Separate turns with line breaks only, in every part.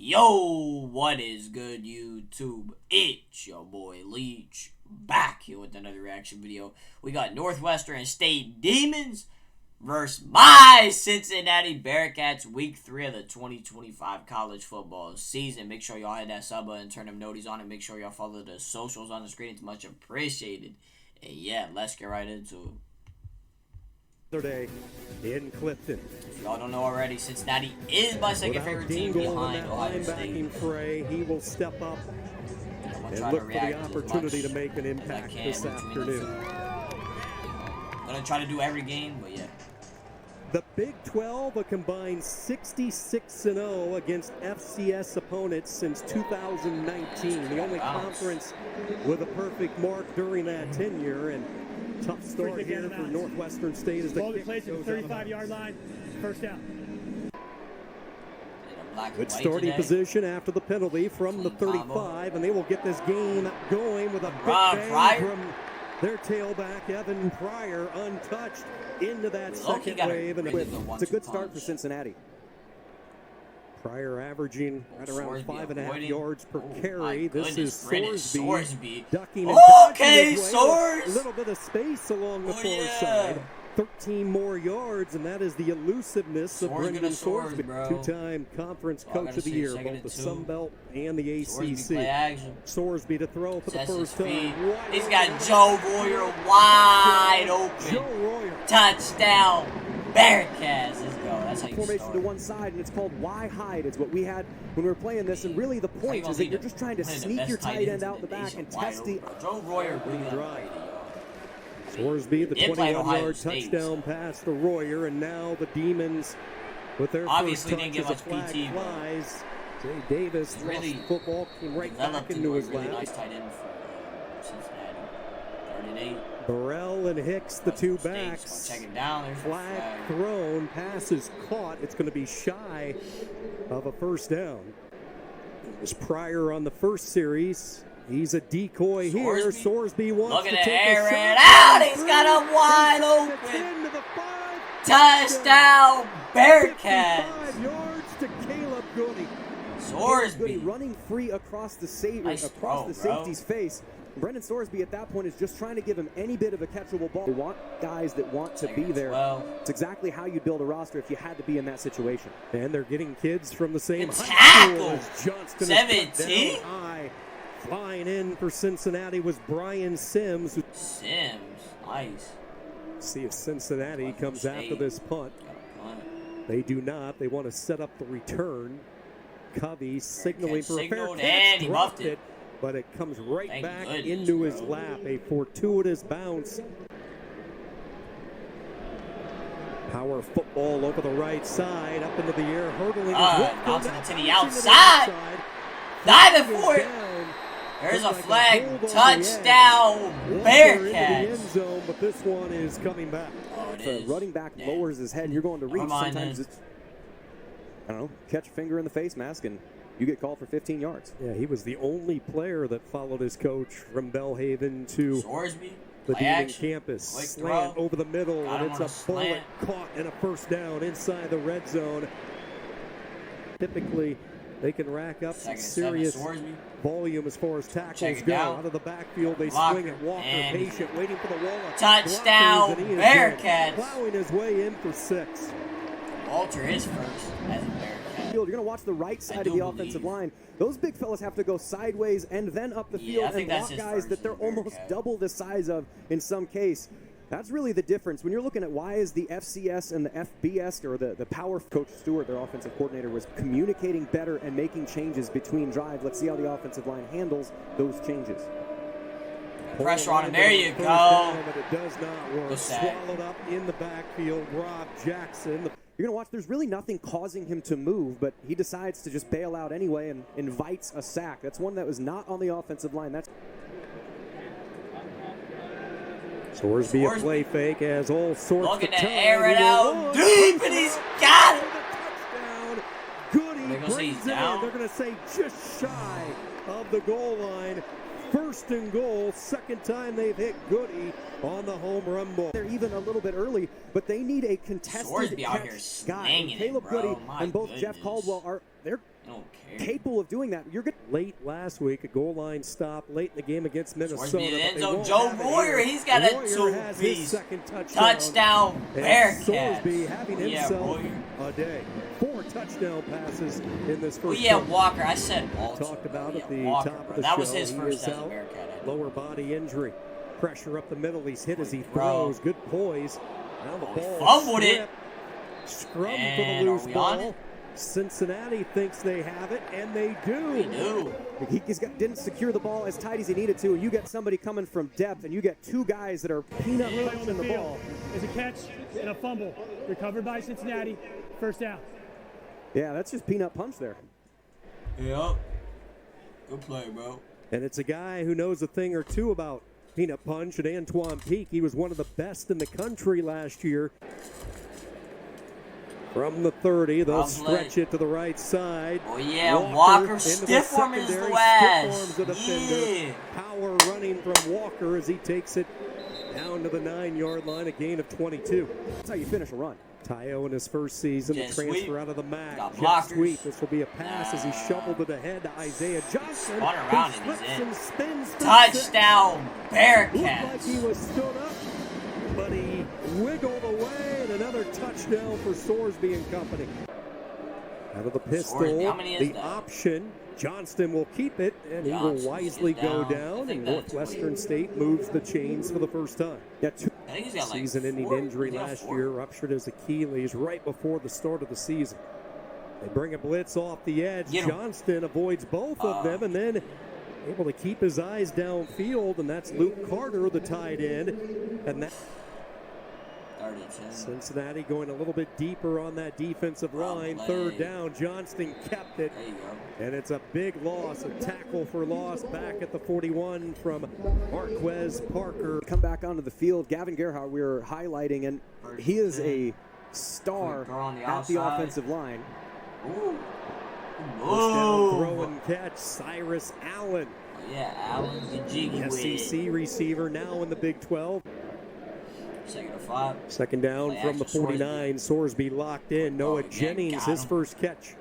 Yo, what is good, YouTube? It's your boy Leach back here with another reaction video. We got Northwestern State Demons versus my Cincinnati Bearcats, Week 3 of the 2025 college football season. Make sure y'all hit that sub button, turn them noties on, and make sure y'all follow the socials on the screen. It's much appreciated. And yeah, let's get right into it.
Day in Clifton.
If y'all don't know already, Cincinnati is my second favorite team behind Ohio State.
Fray, he will step up and look for the opportunity to make an impact this afternoon.
I'm going to try to do every game, but yeah.
The Big 12, a combined 66-0 against FCS opponents since 2019. The only conference with a perfect mark during that tenure, and tough start here for Northwestern State as the kick
plays at the 35-yard line, first down.
Good starting position after the penalty from the 35, and they will get this game going with a big bang from their tailback, Evan Pryor, untouched into that second wave. And
it's a good start for Cincinnati.
Pryor averaging right around 5.5 yards per carry. This is Sorsby ducking and dodging his way. A little bit of space along the far side. 13 more yards, and that is the elusiveness of Brendan Sorsby, two-time conference coach of the year, both the Sun Belt and the ACC. Sorsby to throw for the first time.
He's got Joe Royer wide open.
Joe Royer.
Touchdown, Bearcats. Let's go. That's how you
formation to one side, and it's called why hide. It's what we had when we were playing this, and really the point is that you're just trying to sneak your tight end out the back and test the
Joe Royer really
drive. Sorsby, the 21-yard touchdown pass to Royer, and now the Demons with their first touch as a flag flies. Jay Davis lost football, came right back into his lap.
Nice tight end for Cincinnati. 38.
Burrell and Hicks, the two backs.
Check it down.
Flag thrown, pass is caught. It's going to be shy of a first down. It was Pryor on the first series. He's a decoy here. Sorsby wants to take a shot.
It out. He's got him wide open. Touchdown, Bearcats.
5 yards to Caleb Goody.
Sorsby
running free across the safety's face. Brendan Sorsby at that point is just trying to give him any bit of a catchable ball. They want guys that want to be there. It's exactly how you build a roster if you had to be in that situation.
And they're getting kids from the same high school as Johnston.
17.
Flying in for Cincinnati was Brian Sims.
Nice.
See if Cincinnati comes after this punt. They do not. They want to set up the return. Covey signaling for a fair catch.
He muffed it.
But it comes right back into his lap. A fortuitous bounce. Power football over the right side, up into the air, hurdling.
Bouncing it to the outside. Diving for it. There's a flag. Touchdown, Bearcats.
End zone, but this one is coming back.
If a running back lowers his head and you're going to reach, sometimes it's, I don't know, catch a finger in the face mask and you get called for 15 yards.
Yeah, he was the only player that followed his coach from Bellhaven to the Demon campus. Slant over the middle, and it's a bullet caught and a first down inside the red zone. Typically, they can rack up some serious volume as far as tackles go. Out of the backfield, they swing at Walker, patient, waiting for the wall.
Touchdown, Bearcats.
Plowing his way in for 6.
Walter is first as a Bearcat.
You're going to watch the right side of the offensive line. Those big fellas have to go sideways and then up the field and block guys that they're almost double the size of in some case. That's really the difference. When you're looking at why is the FCS and the FBS, or the power, Coach Stewart, their offensive coordinator, was communicating better and making changes between drives. Let's see how the offensive line handles those changes.
Pressure on him. There you go.
But it does not work. Swallowed up in the backfield. Rob Jackson.
You're going to watch, there's really nothing causing him to move, but he decides to just bail out anyway and invites a sack. That's one that was not on the offensive line. That's
Sorsby a play fake as all sorts
looking to air it out deep, and he's got it.
Touchdown. Goody brings it in. They're going to say just shy of the goal line. First and goal, second time they've hit Goody on the home run ball.
They're even a little bit early, but they need a contested catch guy. Caleb Goody and both Jeff Caldwell are they're capable of doing that. You're good.
Late last week, a goal line stop late in the game against Minnesota.
Joe Royer, he's got a two-piece touchdown Bearcats.
Sorsby having himself a day. 4 touchdown passes in this first.
Walker. I said Walter.
Talked about at the
Walker,
top of the
that
show.
was his first
out. Lower body injury. Pressure up the middle. He's hit as he throws. Good poise. Now the ball
fumbled it.
Scrum for the loose ball. Cincinnati thinks they have it, and they do.
He didn't secure the ball as tight as he needed to. You get somebody coming from depth, and you get 2 guys that are peanut punching the ball.
There's a catch and a fumble. Recovered by Cincinnati. First down.
Yeah, that's just peanut punch there.
Yep. Good play, bro.
And it's a guy who knows a thing or two about peanut punch, and Antoine Peak. He was one of the best in the country last year. From the 30, they'll stretch it to the right side.
Oh, yeah, Walker stiff arm his ass.
Power running from Walker as he takes it down to the 9-yard line, a gain of 22.
That's how you finish a run.
Tayo in his first season, the transfer out of the MAC.
Jet
sweep. This will be a pass as he shoveled it ahead to Isaiah Johnson.
Spun around
who
and he's in.
Spins
Touchdown, Bearcats.
Looked like he was stood up, but he wiggled away, and another touchdown for Sorsby and company. Out of the pistol, the option. Johnston will keep it, and he will wisely go down, and Northwestern State moves the chains for the first time. Season-ending injury last year, ruptured his Achilles right before the start of the season. They bring a blitz off the edge. Johnston avoids both of them, and then able to keep his eyes downfield, and that's Luke Carter, the tight end, and that. Cincinnati going a little bit deeper on that defensive line. Third down, Johnston kept it. And it's a big loss, a tackle for loss back at the 41 from Marquez Parker.
Come back onto the field. Gavin Gerhardt, we were highlighting, and he is a star at the offensive line.
Down throw and catch, Cyrus Allen.
Yeah, Allen, the jiggy
SEC receiver now in the Big 12.
Second and 5.
Second down from the 49. Sorsby locked in. Noah Jennings, his first catch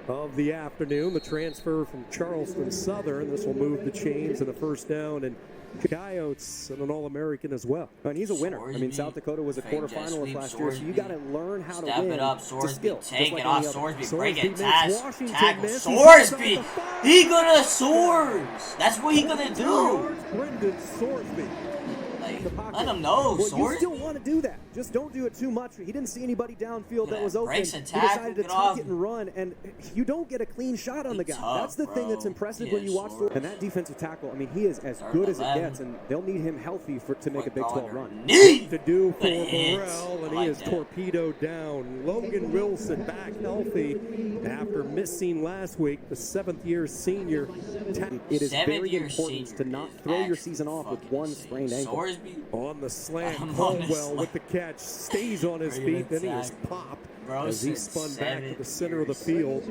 of the afternoon. The transfer from Charleston Southern. This will move the chains and a first down. And Coyotes and an All-American as well.
And he's a winner. I mean, South Dakota was a quarterfinalist last year, so you got to learn how to win.
Step it up, Sorsby. Take it off, Sorsby. Break it, tackle.
Sorsby.
He gonna soars. That's what he gonna do.
Brendan Sorsby.
Let him know,
Sorsby. You still want to do that. Just don't do it too much. He didn't see anybody downfield that was open. He decided to tuck it and run, and you don't get a clean shot on the guy. That's the thing that's impressive when you watch. And that defensive tackle, I mean, he is as good as it gets, and they'll need him healthy to make a Big 12 run.
To do for Burrell, and he is torpedoed down. Logan Wilson back healthy after missing last week, the 7th-year senior.
It is very important to not throw your season off with one sprained ankle.
On the slant, Caldwell with the catch, stays on his feet, then he is popped as he spun back to the center of the field.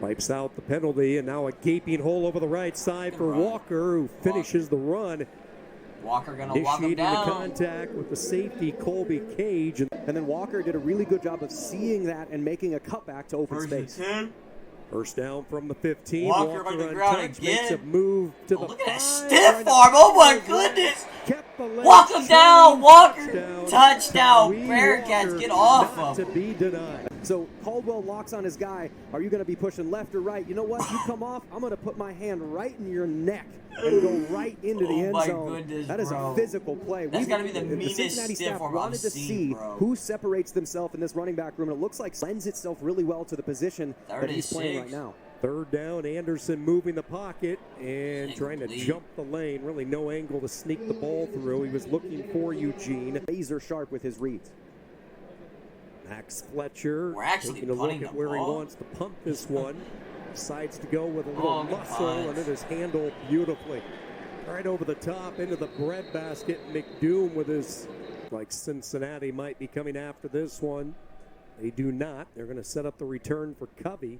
Wipes out the penalty, and now a gaping hole over the right side for Walker, who finishes the run.
Walker gonna walk him down.
The contact with the safety, Colby Cage.
And then Walker did a really good job of seeing that and making a cutback to open space.
First down from the 15.
Walker on the ground again.
Makes a move to the
look at that stiff arm. Oh my goodness. Walk him down, Walker. Touchdown. Bearcats, get off him.
To be denied.
So Caldwell locks on his guy. Are you going to be pushing left or right? You know what? You come off, I'm going to put my hand right in your neck and go right into the end zone.
Goodness,
that is a physical play.
That's got to be the meanest
Cincinnati staff wanted to see who separates themselves in this running back room. And it looks like lends itself really well to the position that he's playing right now.
Third down, Anderson moving the pocket and trying to jump the lane. Really no angle to sneak the ball through. He was looking for Eugene.
Laser sharp with his reads.
Max Fletcher taking a look at where he wants to punt this one. Decides to go with a little muscle, and it is handled beautifully. Right over the top into the breadbasket. McDoom with his, like Cincinnati might be coming after this one. They do not. They're going to set up the return for Covey.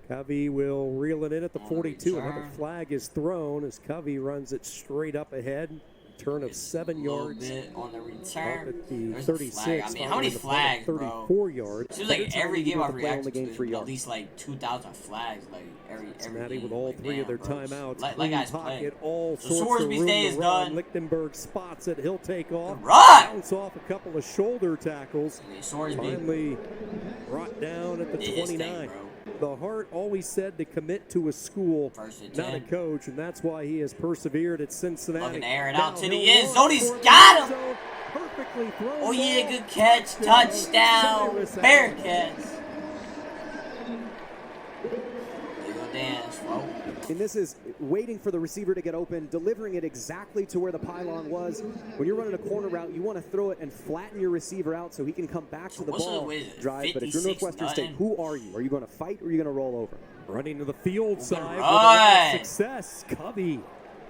Covey will reel it in at the 42. Another flag is thrown as Covey runs it straight up ahead. Turn of 7 yards.
Bit on the return.
At the
There's
36.
I mean, how many flags,
34 yards.
Seems like every game I've reacted to,
at
least like 2,000 flags. Like every
Cincinnati
game.
with all
like,
3 of their
bro.
timeouts.
Like guys play.
All
So
sorts of
Sorsby's
room
day
to
is
run.
done.
Lichtenberg spots it. He'll take off.
Right.
Bounce off a couple of shoulder tackles.
Sorsby
Finally brought down at the 29. The Hart always said to commit to a school, not a coach, and that's why he has persevered at Cincinnati.
Looking to air it out to the end zone. He's got him. Oh yeah, good catch, touchdown, Bearcats. They go dance, folks.
And this is waiting for the receiver to get open, delivering it exactly to where the pylon was. When you're running a corner route, you want to throw it and flatten your receiver out so he can come back to the ball drive. But if you're Northwestern State, who are you? Are you going to fight or are you going to roll over?
Running to the field side with a lot of success. Covey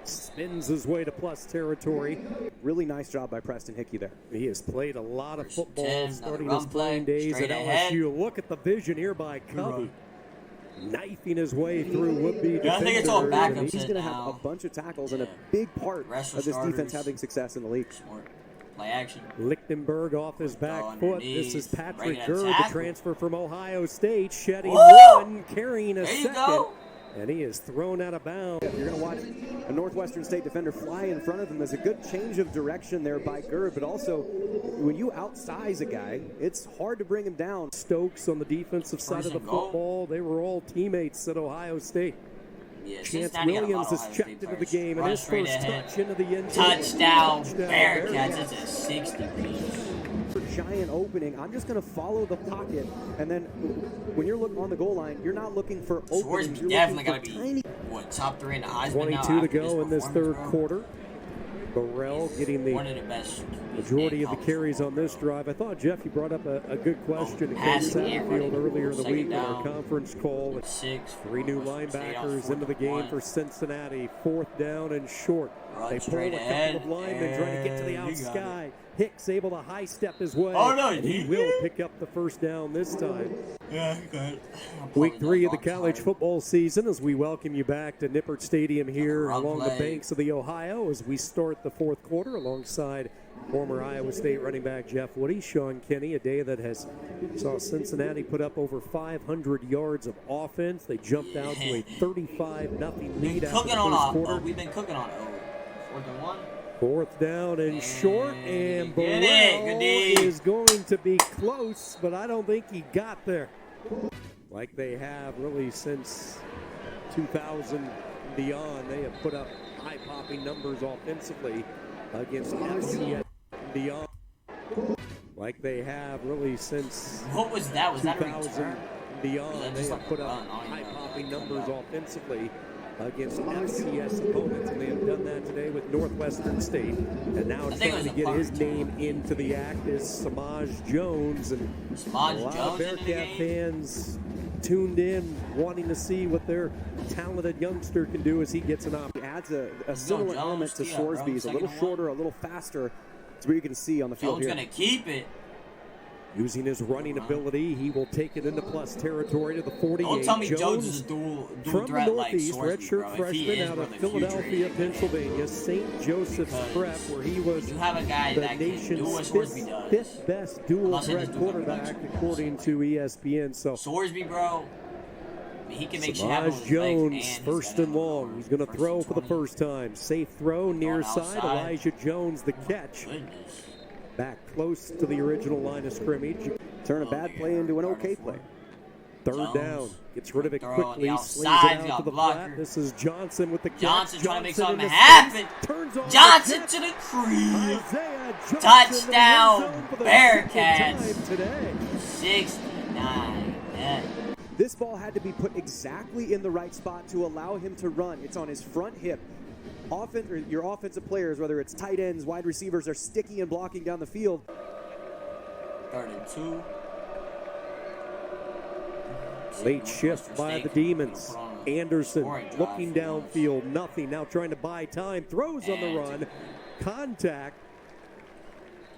spins his way to plus territory.
Really nice job by Preston Hickey there.
He has played a lot of football starting his playing days at LSU. Look at the vision here by Covey. Knifing his way through would-be defenders.
I think it's all backups.
He's going to have a bunch of tackles and a big part of this defense having success in the league.
Play action.
Lichtenberg off his back foot. This is Patrick Gurr, the transfer from Ohio State, shedding one, carrying a second. And he is thrown out of bounds.
You're going to watch a Northwestern State defender fly in front of him. There's a good change of direction there by Gurr, but also when you outsize a guy, it's hard to bring him down.
Stokes on the defensive side of the football. They were all teammates at Ohio State.
Yeah,
Chance Williams has checked into the game, and his first touch into the end zone.
Touchdown, Bearcats. It's a 60-piece.
Giant opening. I'm just going to follow the pocket, and then when you're looking on the goal line, you're not looking for openings. You're
definitely
going
to be top 3 in the Heisman
22 to go in this third quarter. Burrell getting the majority of the carries on this drive. I thought, Jeff, you brought up a good question against Satterfield earlier in the week in our conference call. 3 new linebackers into the game for Cincinnati. 4th down and short. They pull a couple of linemen trying to get to the outside. Hicks able to high step his way.
Oh, no,
and he will pick up the first down this time.
Yeah, good.
Week 3 of the college football season as we welcome you back to Nippert Stadium here along the banks of the Ohio as we start the 4th quarter alongside former Iowa State running back Jeff Woody, Sean Kinney, a day that has saw Cincinnati put up over 500 yards of offense. They jumped out to a 35-0 lead after the first quarter.
We've been cooking on it. 4th and 1.
4th down and short, and Burrell is going to be close, but I don't think he got there. Like they have really since 2000 and beyond, they have put up high-popping numbers offensively against FCS and beyond. Like they have really since
what was that? Was
2000 and beyond, they have put up high-popping numbers offensively against FCS opponents, and they have done that today with Northwestern State. And now trying to get his name into the act is Samaj Jones, and a lot of Bearcat fans tuned in, wanting to see what their talented youngster can do as he gets an opportunity.
Adds a similar element to Sorsby. He's a little shorter, a little faster. It's where you can see on the field here.
Jones gonna keep it.
Using his running ability, he will take it into plus territory to the 48.
Don't tell me Jones is dual
from
threat
the Northeast,
like
redshirt freshman out of Philadelphia, Pennsylvania, St. Joseph's Prep, where he was the nation's fifth best dual threat quarterback, according to ESPN. So
Sorsby, bro, he can make
Samaj Jones, first and long. He's going to throw for the first time. Safe throw, near side. Elijah Jones, the catch. Back close to the original line of scrimmage.
Turn a bad play into an okay play.
3rd down. Gets rid of it quickly. Slings it out to the flat. This is Johnson with the catch.
Johnson trying to make something happen. Johnson to the crease. Touchdown, Bearcats. 69.
This ball had to be put exactly in the right spot to allow him to run. It's on his front hip. Your offensive players, whether it's tight ends, wide receivers, are sticky and blocking down the field.
3rd and 2.
Late shift by the Demons. Anderson looking downfield, nothing. Now trying to buy time. Throws on the run. Contact.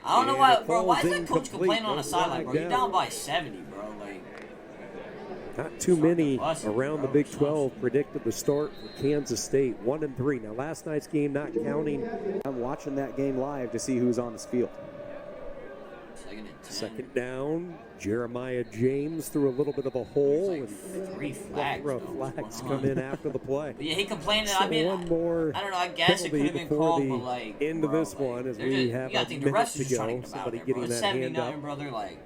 I don't know why, bro. Why is that coach complaining on the sideline, bro? You're down by 70, bro. Like,
Not too many around the Big 12 predicted the start for Kansas State, 1-3. Now, last night's game not counting.
I'm watching that game live to see who's on this field.
Second down, Jeremiah James threw a little bit of a hole, and
three flags
come in after the play.
But yeah, he complained.
So
I mean,
one more
I don't know. I guess it could have been called, but like
end of this one, as we have a minute to go. Somebody getting that hand up.
Brother, like,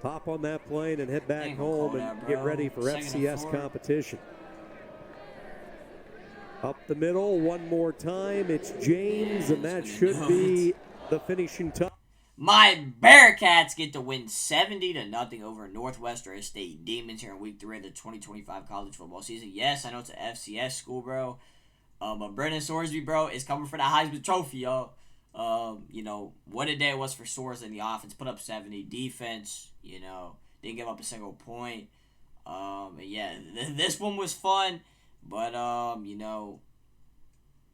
hop on that plane and head back home and get ready for FCS competition. Up the middle one more time. It's James, and that should be the finishing touch.
My Bearcats get to win 70-0 over Northwestern State Demons here in Week 3 of the 2025 college football season. Yes, I know it's an FCS school, bro. But Brennan Sorsby, bro, is coming for the Heisman Trophy, y'all. You know, what a day it was for Soares in the offense. Put up 70. Defense, you know, didn't give up a single point. And yeah, this one was fun. But, you know,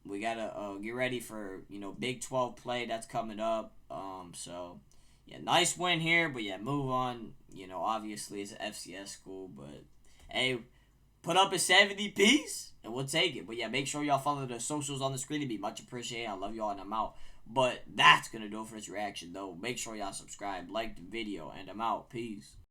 we got to get ready for, you know, Big 12 play that's coming up. So, yeah, nice win here. But, yeah, move on. You know, obviously it's an FCS school. But, hey, put up a 70 piece and we'll take it. But, yeah, make sure y'all follow the socials on the screen. It'd be much appreciated. I love y'all and I'm out. But that's going to do it for this reaction, though. Make sure y'all subscribe, like the video, and I'm out. Peace.